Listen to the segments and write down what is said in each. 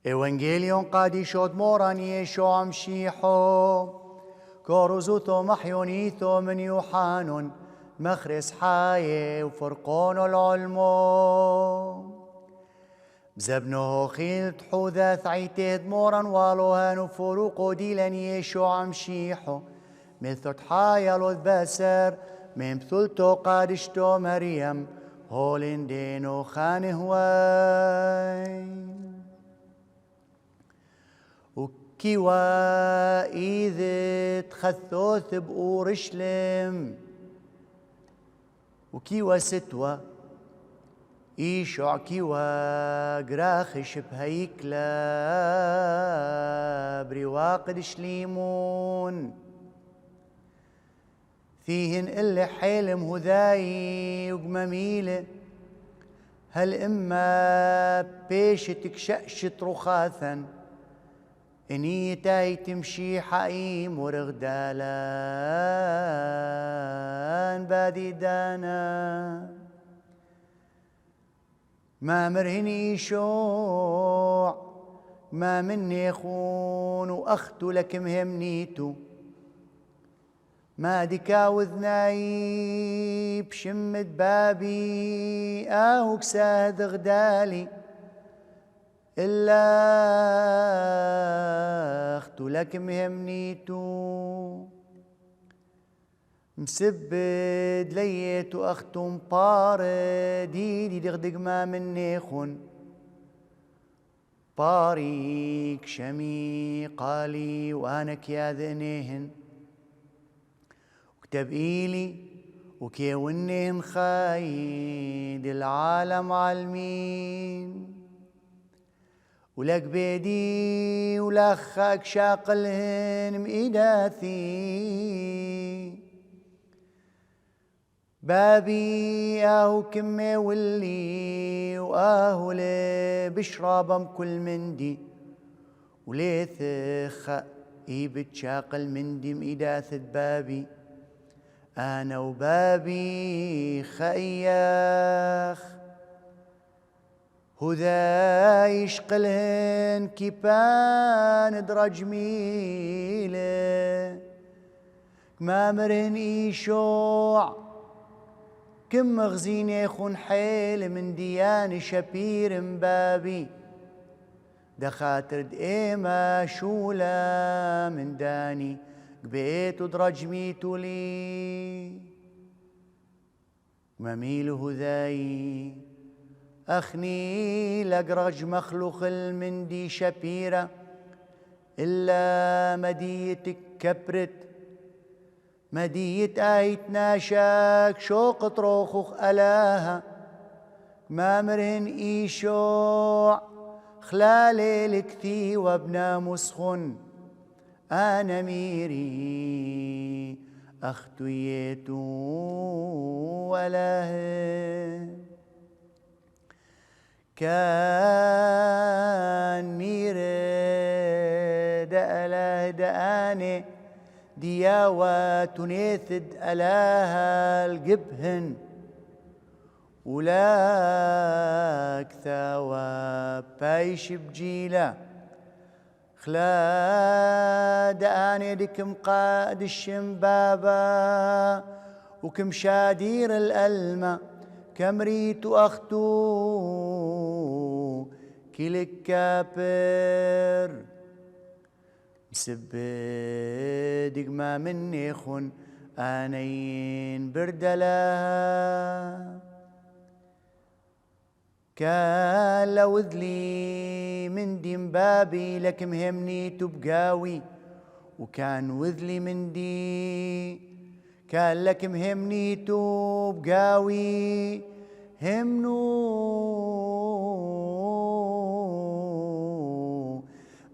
Evangelion qadishot moran Yeshu amshiho كورزوتو محيونيتو من يوحانون مخرس حايه وفرقون العلمو بزبنه خيلت حوذاث عيتيد مورا والوهان وفروقو ديلن يشو عمشيحو مثل حايا لوذ باسر من بثلتو قادشتو مريم هولين دينو خانه واي كيوا إذ تخثوث بأورشلم وكيوا ستوى إيشع كيوا قراخش بهيكلا برواقد شليمون فيهن إلا حيلم هذاي وقمميلة هل إما بيشتك شأشت رخاثا إني تاي تمشي حقيم ورغدالان بادي دانا ما مرهني شوع ما مني خون وأختو لك مهمنيتو ما ديكا وذناي بشمت بابي كساد غدالي إلا أختو لك مهمنيتو مسبد ليت وأختو مبارد ديدي دغدق ما مني خون باريك شمي قالي وانك يا ذنيهن وكتب إيلي وكيونهن خايد العالم عالمين ولك بيدي ولخك شاقلهن مئداثي بابي كمي ولي لي بشرابم كل مندي وليث بتشاقل مندي مئداثة بابي أنا وبابي خياخ هذا يشقلهن كيبان درج ميله ما مرهن يشوع كم مغزين يخون حيل من ديان شبير مبابي دخاتر دقيمة شولة من داني، قبيت ودرج ميتو لي. مميله ذاي أخني لقرج مخلوق المندي شبيرة إلا مديتك كبرت مديت آيت ناشاك شوق طروخخ ألاها ما مرهن إيشوع خلال الكثي وابنا مسخن أنا ميري أختيتو وله كان ميري دأله دآني دياوة تنيثد ألاها الجبهن ولاك ثواب بايش بجيله خلاد أني دكم قاد الشمبابا وكم شادير الألمة كم ريت أختو كلك كابر مسبدك ما مني خن آنين بردلا كان لو ذلي من دين بابي لك مهمني تبقاوي وكان وذلي من دي كان لك مهمني تبقاوي همنو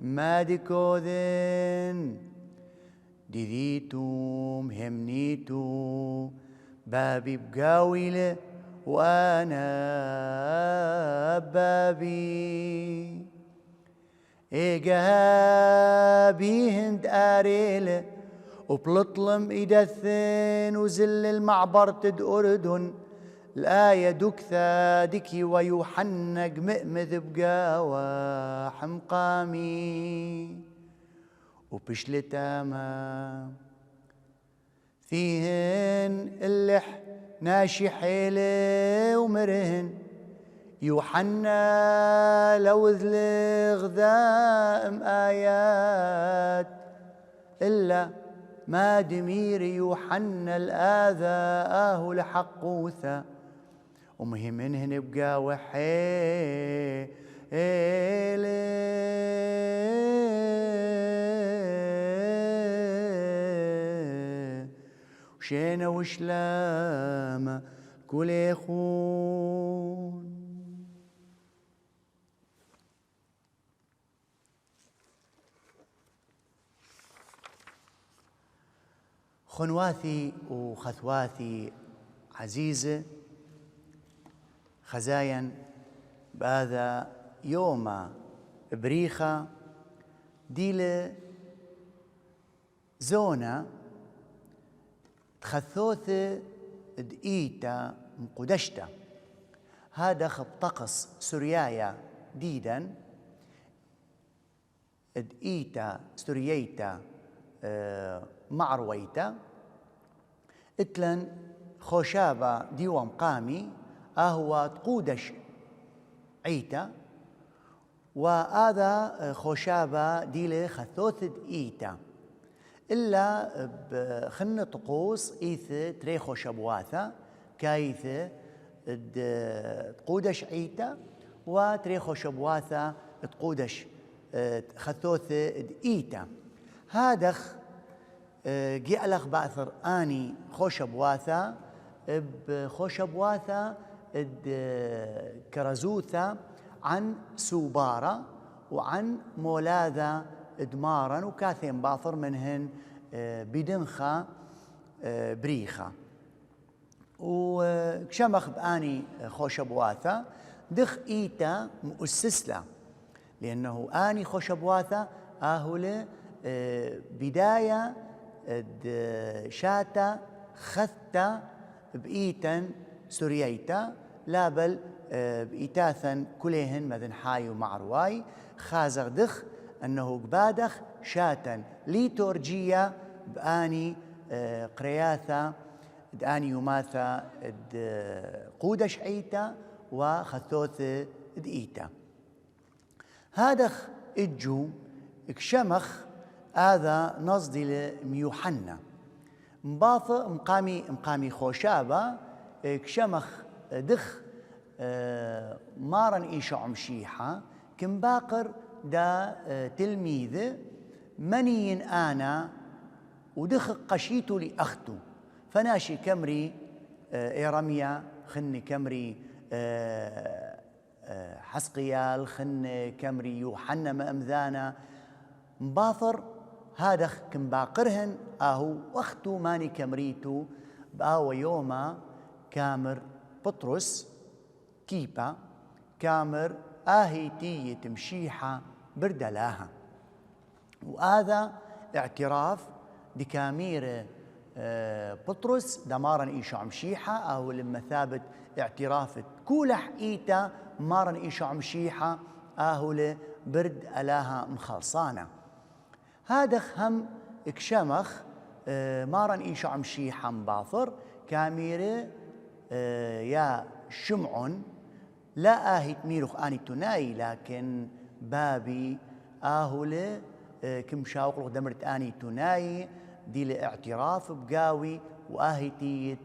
ما دكوذن ديديتو مهمنيتو بابي بقاوي له وأنا بابي إيقابي هند آريلة وبلطلم إدثن وزل المعبر تد أردن الآية دكثا دكي ويوحنق مئمذ بقاوى حمقامي وبشلتاما فيهن اللح ناشي حيلة ومرهن يوحنا لوذ لغذائم آيات إلا ما دمير يوحنا الآذى لحقوثا ومهمنهن بقى وحيلة وشينا وشلامة كل يخون خنواثي وخثواثي عزيزة خزاين بهذا يوم بريخة ديلة زونة تخثوثة دقيتا مقدشتا هذا خبطقس سوريايا ديدا دقيتا سورييتا معرويتا اتلن خوشابة ديوم قامي هو تقودش عيتا وهذا خوشابة ديلة خثوث دقيتا إلا بخن طقوس إيث تري خوشبواثا كايث تقودش عيتا وتري خوشبواثا تقودش خثوث دقيتا هادخ جعلخ باثر اني خوشبواثا بخوشبواثا كرزوثا عن سوبارة وعن مولاذا دمارا وكاثين باثر منهن بدنخا بريخة وكشمخ باني خوشبواثا دخ ايتا مؤسسلا لانه اني خوشبواثا اهل بداية شاتا خثتا بإيتا سورييتا لا بل بإيتاثا كلهن مذن حاي ومعرواي خازغ دخ أنه قبادخ شاتا ليتورجية بآني قرياثا دآني يوماثا قودش عيتا وخثوث دئيتا هادخ إجو اكشمخ هذا نصدي لميوحنا مقامي خوشابة كشمخ دخ مارن إيشا عمشيحة كم باقر دا تلميذ منين أنا ودخ قشيتو لأختو فناشي كمري إيرميا خن كمري حسقيال خن كمري يوحنا مأمذانا مباثر هادخ كم باقرهن أهو واختو ماني كمريتو بآو يوما كامر بطرس كيبا كامر آهيتية تمشيحة بردلاها وهذا اعتراف دكامير بطرس دمارن إيشا عمشيحة أو لما ثابت اعتراف كولح إيتا مارن إيشا عمشيحة أهو برد ألاها مخلصانة هذا هم اكشمخ مارن إيشا عمشيحة مباثر كامير يا شمعون لا آهي تميرخ آني تناي لكن بابي آهل كم شاوقلق دمرت آني تناي دي لاعتراف بقاوي وآهي تيت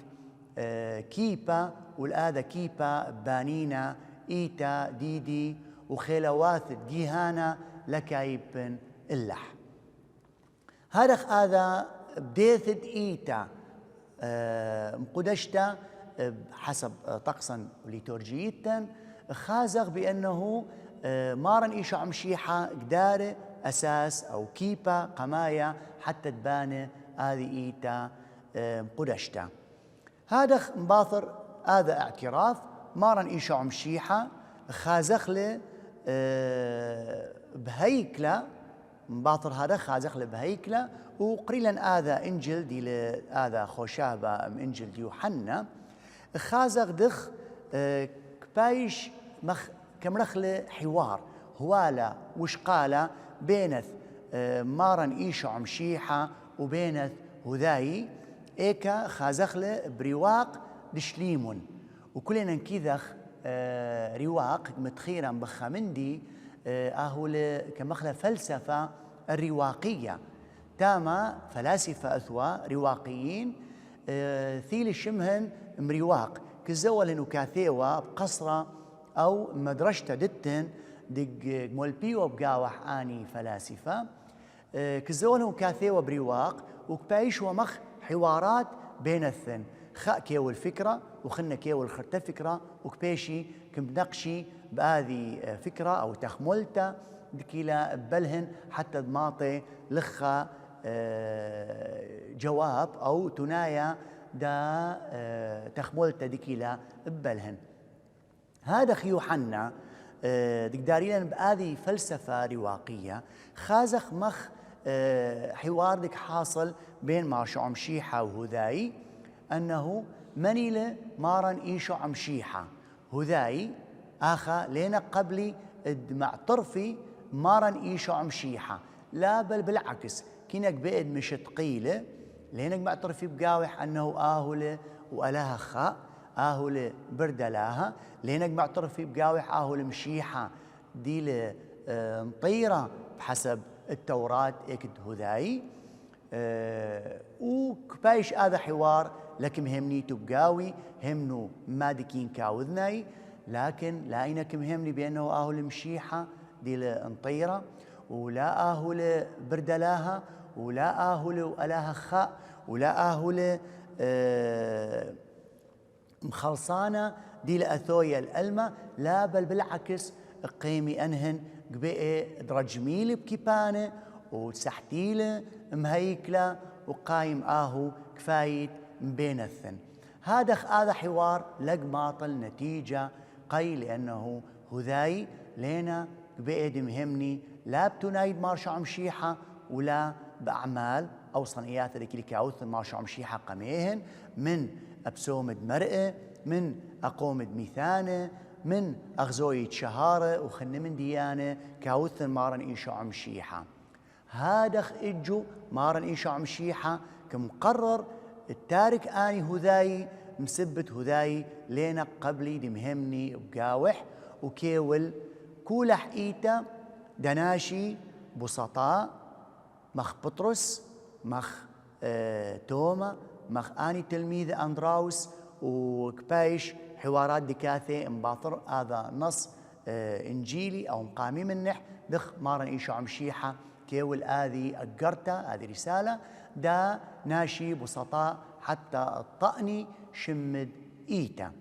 كيبا والآذا كيبا بانينا إيتا ديدي وخيلواث جيهانا لكايب اللح هذا بديثد إيتا مقدشتا حسب طقسا ليتورجيتا خازغ بأنه مارن إيشا عمشيحة قدار أساس أو كيبا قمايا حتى تبان هذه إيتا مقدشتا هذا مباثر هذا اعتراف مارن إيشا عمشيحة خازخله بهيكلة مباطر هذا خازخله بهيكلة وقريلا هذا إنجيل دي هذا خوشابة من إنجيل يوحنا خازق دخ كبايش كمرخله حوار هوالا وش قال بينث مارن إيشا عمشيحة وبينث هذاي إيكا خازخله برواق دشليمون وكلنا نكيذخ رواق متخيرا بخامندي أهول كمخله فلسفة الرواقية تاما فلاسفة أثوى رواقيين ثيل الشمهن مرواق كزولن وكاثيوة بقصرة أو مدرشة دتن دق مولبيو بقاوح آني فلاسفة كزولن وكاثيوة برواق وكبايش ومخ حوارات بين الثن خاء كيو الفكرة وخنا كيو الخرطة فكرة وكبيشي كم نقشي بهذه فكرة أو تخملتا دكيلا بلهن حتى دماطي لخا جواب أو تنايا دا تخملتا دكيلا بلهن هذا يوحنا داريلا بهذه فلسفة رواقية خازخ مخ حوار دك حاصل بين مارشو عمشيحة وهذاي أنه منيلة مارن إيشو عمشيحة هذاي آخا لينا قبلي مع طرفي مارن إيشو عمشيحة لا بل بالعكس كينك بقد مشت قيلة لينك مع طرفي بقاوح أنه آهلة وألاها خاء آهلة بردلاها لينك مع طرفي بقاوح آهلة مشيحة دي مطيرة بحسب التوراة اكد هذاي وكبايش هذا حوار لكن مهمني تبقاوي همنو مادكين كاوذناي لكن لاينك مهمني بأنه آهل مشيحة دي لنطيرة ولا آهل بردلاها ولا آهل وألاها خاء ولا آهل مخلصانة دي لأثويا الألمة لا بل بالعكس قيمي أنهن قبئي درجميل بكيبانة وسحتيلة مهيكلة وقايم آهو كفايت بين الثن هذا حوار لقماطل نتيجة قي لأنه هذاي لينا قبئي مهمني لا بتنايد مارشا عمشيحة ولا بأعمال أو صنعيات ذيك اللي كاوث مارشا عمشيحة قميهن من أبسومد مرئة من أقومد ميثانة من أغزوية شهارة وخن من ديانة كاوث مارن إيشو عمشيحة هذا إجو مارن إيشو عمشيحة كمقرر التارك آني هذاي مسبت هذاي لينا قبلي دي مهمني بقاوح وكيول كولح إيتا دناشي بسطاء مخ بطرس مخ توما مخ آني تلميذ أندراوس وكبايش حوارات دكاثة مباطر هذا نص إنجيلي أو مقامي منح دخ مارن إيشو عمشيحة كيول آذي أقرتا هذه رسالة دا ناشي بسطاء حتى الطأني شمد إيتا.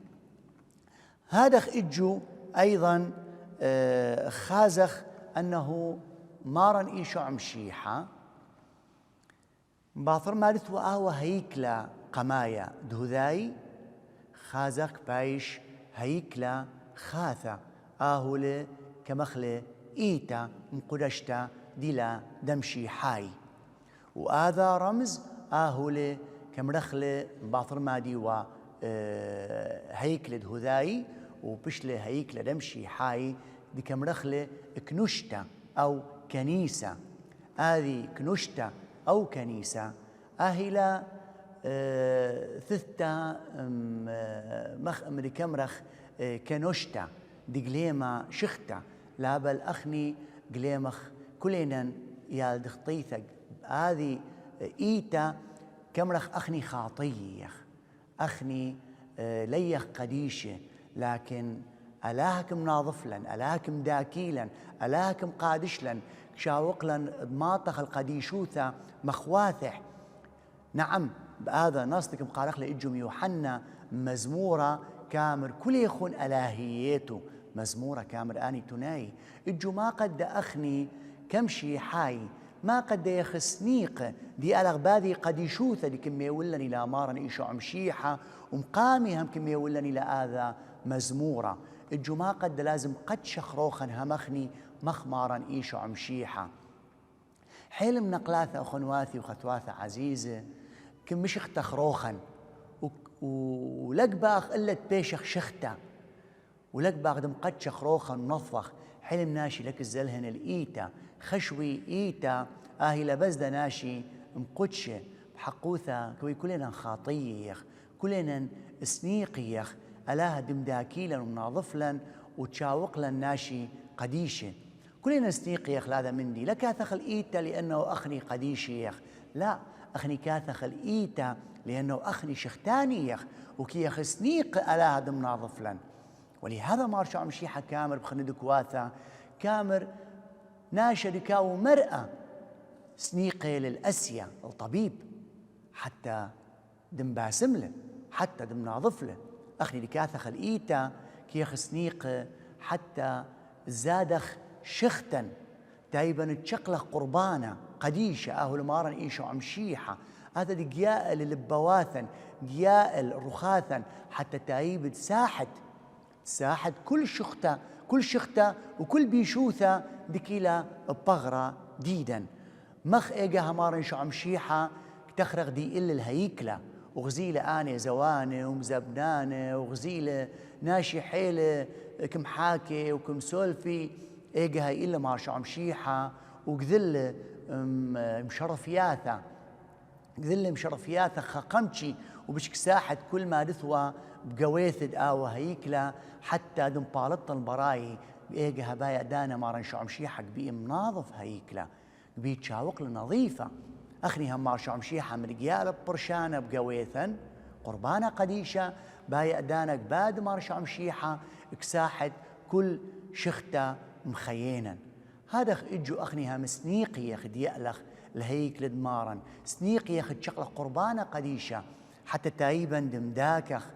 هذا إجو أيضا خازخ أنه مارن إيشو عمشيحة باطر مالت وآوى هيكلا قمايا دهذاي خازخ بايش هيكلا خاثة آهولي كمخلي إيتا مقدشتا ديلا دمشي حاي وهذا رمز آهولي كمرخلي باطر مادي و هيكل دهذاي وبشلي هيكل دمشي حاي دي كمرخلي كنشتا أو كنيسة. هذه كنشتا أو كنيسة أهلا ثثتا مخ كمرخ كنشتا دي قليمة شختا لابل أخني قليمخ كلنا يا دخطيثك هذه إيتا كمرخ أخني خاطيخ أخني ليخ قديشة لكن ألاهكم ناظفلا ألاهكم داكيلا ألاهكم قادشلا شاوقلا ماطخ القديشوثة مخواثح. نعم بهذا نصدكم قالخ لإجم يوحنا مزمورة كامر كل يخون ألاهيته مزمورة كامر آني تناي إجو ما قد أخني كمشي حاي ما قد يخسنيق دي ألغبادي قديشوثة دي كم يولني لا مارن إيشو عمشيحة ومقامي هم كم يولني لا آذا مزمورة إجو ما قد لازم قد شخروخا همخني مخمارا إيشو عمشيحة حيل من نقلاثة أخنواثي وختواثة عزيزة كم مش اختخروخا ولك باخ إلا بيشخ شخته ولك باخ دم قد شخروخا نطفخ حلم ناشي لك الزلهن الإيتا خشوي إيتا آهي لبزدة ناشي مقدشة بحقوثة كوي كلنا خاطيخ كلنا سنيقيخ ألاها دمداكيلا ومناظفلا وتشاوقلا ناشي قديشة كلنا سنيقيخ هذا مندي لا كاثخ الإيتا لأنه أخني قديشيخ لا أخني كاثخ الإيتا لأنه أخني شختانيخ وكيخ سنيق ألاها دمناظفلا. ولهذا مارشو عمشيحة كامر بخندك واثا كامر ناشر كاو مرأة سنيقة للأسيا الطبيب حتى دم باسمله حتى دم ناظفله أخني لكاثخ الإيتا كيخ سنيقة حتى زادخ شختا تايبا تشقلخ قربانة قديشة أهو لمارن إيشو عمشيحة هذا دي قيائل للبواثن قيائل رخاثا حتى تايب ساحت كل شخته وكل بيشوثة دكيلا بغرة ديدا مخ إيجا همارن شو عمشيحة تخرق دي إلا الهيكلة وغزيلة آني زوانة ومزبنانة وغزيلة ناشي حيلة كم حاكي وكم سولفي إيجا هاي إلا مار شو عمشيحة وقذل مشرفياثة قذل مشرفياثة خاقمشي وبشك ساحت كل ما دثوى بقويثد آوى هيكلة حتى دم بالطة البراي بإيجا هبايا دانا مارن شو عمشيحة بي مناظف هيكلة بي تشاوق نظيفة أخني هم مار شو عمشيحة من رجال برشانة بقويثا قربانة قديشة بايا دانك باد مار شو عمشيحة اكساحت كل شختة مخينا هذا إجو أخني هم سنيقي ياخد يألخ الهيكل دمارا سنيقي ياخد شقلة قربانة قديشة حتى تايبا دم داكخ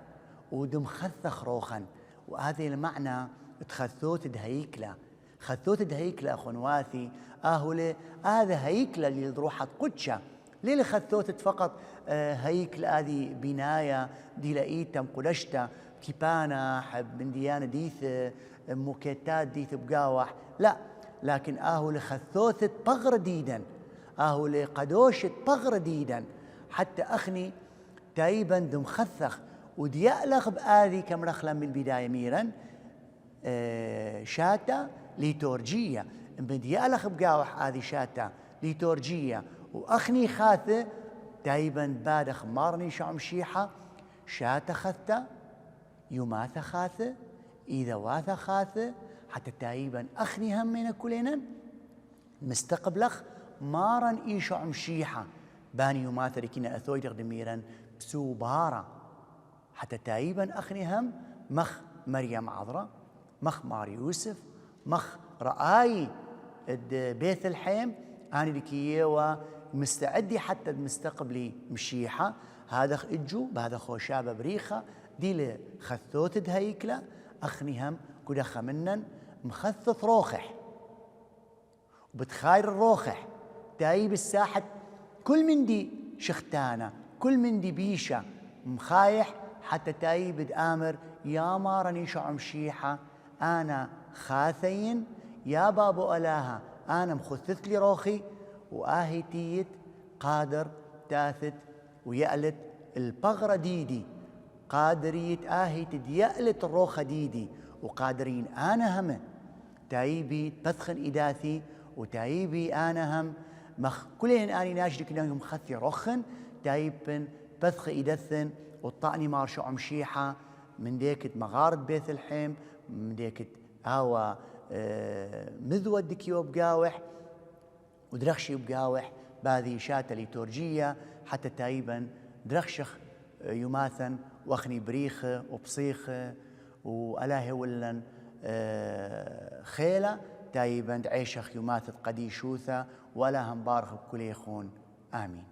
ودم خثخ روخا وهذه المعنى تخثوت دهيكلة خثوت دهيكلة أخنواثي آهولي هذا هيكلة اللي روحت قدشة ليه خثوت فقط هيكل هذه بناية دي لقيتم قدشتا كيبانا حب من ديانة ديث موكيتات ديث بقاوح لا لكن آهولي خثوت بغر ديدا آهولي قدوشة بغر ديدا حتى أخني تايبا دم خثخ وديألغ بآذي كم رخلا من البداية ميرا شاتا ليتورجية بديألغ بقاوح هذه شاتا ليتورجية وأخني خاثة تايبا بادخ مارني شعمشيحة شاتا خثة يماثة خاثة إذا واثة خاثة حتى تايبا أخني همين كلنا مستقبلخ مارن إيشو عمشيحة باني يماثة لكينا أثوي دميرا بسوبارة حتى تايبا أخنهم مخ مريم عذراء، مخ مار يوسف، مخ رآي بيت الحيم، أنا لكي مستعدي حتى مستقبلي مشيحة. هذا إجو بهذا خوشابة بريخة دي خثوت دهيكلا أخنهم كدخ منن مخثث روخح وبتخاير الروخح تايب الساحة كل من دي شختانة كل من دي بيشة مخايح حتى تايب آمر يا ما راني شعم مشيحة أنا خاثين يا بابو ألاها أنا مخثث لي روخي وآهيتيت قادر تاثت ويألت البغرة ديدي قادريت آهيت يألت الروخة ديدي وقادرين أنا هم تايبي تبثخن إداثي وتايبي أنا هم كلهن أني ناشدك لهم خثي رخن تايبن بثخ إدثن وطعني مارشو عمشيحة من ديكت مغارة بيت الحيم من ديكت آوى مذود دكيو بقاوح ودرخشي بقاوح باذي شاتة ليتورجية حتى تايبا درخشخ يماثا واخني بريخة وبصيخة وألاهي ولن خيلة تايبا عيشخ يماثت قدي شوثة ولا هم بارخ بكل يخون آمين.